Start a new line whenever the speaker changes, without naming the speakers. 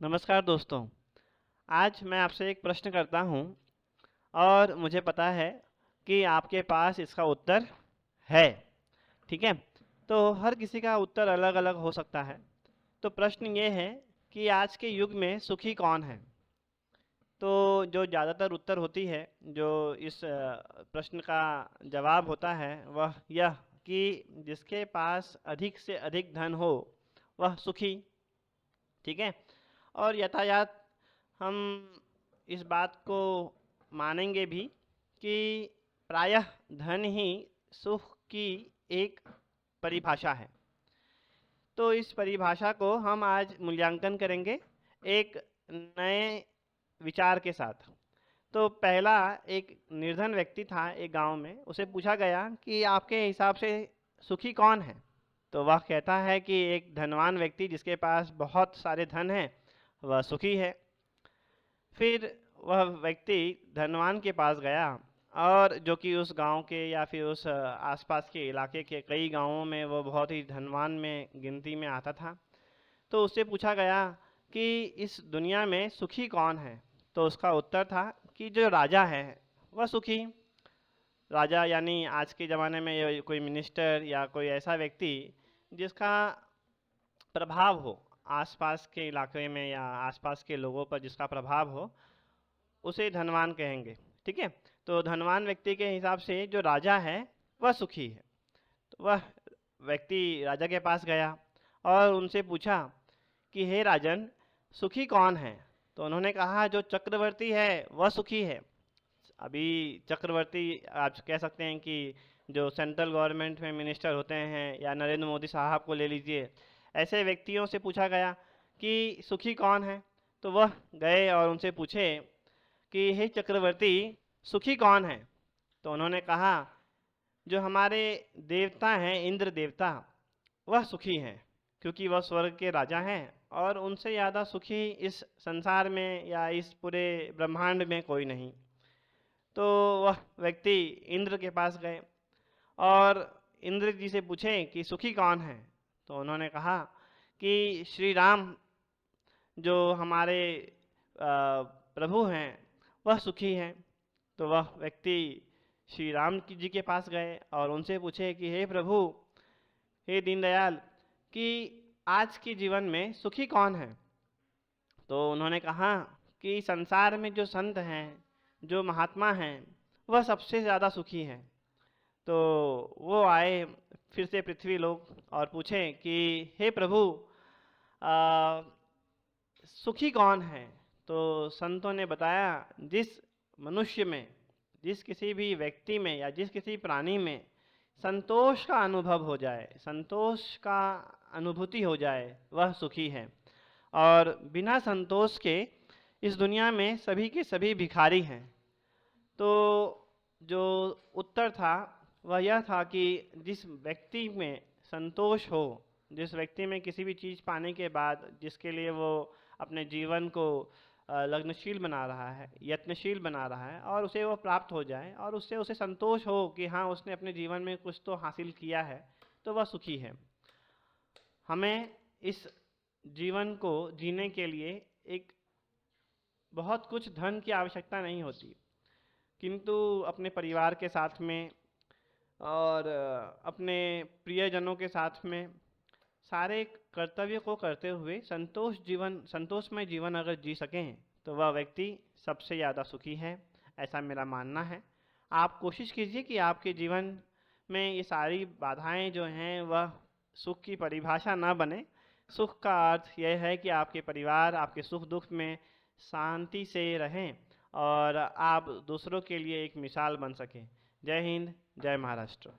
नमस्कार दोस्तों। आज मैं आपसे एक प्रश्न करता हूँ और मुझे पता है कि आपके पास इसका उत्तर है। ठीक है? तो हर किसी का उत्तर अलग-अलग हो सकता है। तो प्रश्न ये है कि आज के युग में सुखी कौन है? तो जो ज़्यादातर उत्तर होती है, जो इस प्रश्न का जवाब होता है, वह यह कि जिसके पास अधिक से अधिक धन हो, वह सुखी। ठीक है? और यथायाथ हम इस बात को मानेंगे भी कि प्रायः धन ही सुख की एक परिभाषा है। तो इस परिभाषा को हम आज मूल्यांकन करेंगे एक नए विचार के साथ। तो पहला एक निर्धन व्यक्ति था एक गांव में, उसे पूछा गया कि आपके हिसाब से सुखी कौन है? तो वह कहता है कि एक धनवान व्यक्ति जिसके पास बहुत सारे धन हैं, वह सुखी है। फिर वह व्यक्ति धनवान के पास गया और जो कि उस गांव के या फिर उस आसपास के इलाके के कई गांवों में वो बहुत ही धनवान में गिनती में आता था। तो उससे पूछा गया कि इस दुनिया में सुखी कौन है? तो उसका उत्तर था कि जो राजा है वह सुखी। राजा यानी आज के ज़माने में ये कोई मिनिस्टर या कोई ऐसा व्यक्ति जिसका प्रभाव हो आसपास के इलाके में या आसपास के लोगों पर, जिसका प्रभाव हो, उसे धनवान कहेंगे। ठीक है? तो धनवान व्यक्ति के हिसाब से जो राजा है वह सुखी है। तो वह व्यक्ति राजा के पास गया और उनसे पूछा कि हे राजन, सुखी कौन है? तो उन्होंने कहा जो चक्रवर्ती है वह सुखी है। अभी चक्रवर्ती आप कह सकते हैं कि जो सेंट्रल गवर्नमेंट में मिनिस्टर होते हैं, या नरेंद्र मोदी साहब को ले लीजिए, ऐसे व्यक्तियों से पूछा गया कि सुखी कौन है? तो वह गए और उनसे पूछे कि हे चक्रवर्ती, सुखी कौन है? तो उन्होंने कहा जो हमारे देवता हैं, इंद्र देवता, वह सुखी हैं, क्योंकि वह स्वर्ग के राजा हैं और उनसे ज़्यादा सुखी इस संसार में या इस पूरे ब्रह्मांड में कोई नहीं। तो वह व्यक्ति इंद्र के पास गए और इंद्र जी से पूछे कि सुखी कौन है? तो उन्होंने कहा कि श्री राम जो हमारे प्रभु हैं वह सुखी हैं। तो वह व्यक्ति श्री राम जी के पास गए और उनसे पूछे कि हे प्रभु, हे दीनदयाल, कि आज के जीवन में सुखी कौन है? तो उन्होंने कहा कि संसार में जो संत हैं, जो महात्मा हैं, वह सबसे ज़्यादा सुखी हैं। तो वो आए फिर से पृथ्वी लोक और पूछे कि हे प्रभु, आ, सुखी कौन है? तो संतों ने बताया जिस मनुष्य में, जिस किसी भी व्यक्ति में या जिस किसी प्राणी में संतोष का अनुभव हो जाए, संतोष का अनुभूति हो जाए, वह सुखी है। और बिना संतोष के इस दुनिया में सभी के सभी भिखारी हैं। तो जो उत्तर था वह यह था कि जिस व्यक्ति में संतोष हो, जिस व्यक्ति में किसी भी चीज़ पाने के बाद जिसके लिए वो अपने जीवन को लग्नशील बना रहा है, यत्नशील बना रहा है, और उसे वो प्राप्त हो जाए और उससे उसे संतोष हो कि हाँ, उसने अपने जीवन में कुछ तो हासिल किया है, तो वह सुखी है। हमें इस जीवन को जीने के लिए एक बहुत कुछ धन की आवश्यकता नहीं होती, किंतु अपने परिवार के साथ में और अपने प्रियजनों के साथ में सारे कर्तव्य को करते हुए संतोषमय जीवन अगर जी सकें, तो वह व्यक्ति सबसे ज़्यादा सुखी है, ऐसा मेरा मानना है। आप कोशिश कीजिए कि आपके जीवन में ये सारी बाधाएं जो हैं वह सुख की परिभाषा ना बने। सुख का अर्थ यह है कि आपके परिवार आपके सुख दुख में शांति से रहें और आप दूसरों के लिए एक मिसाल बन सकें। जय हिंद, जय महाराष्ट्र।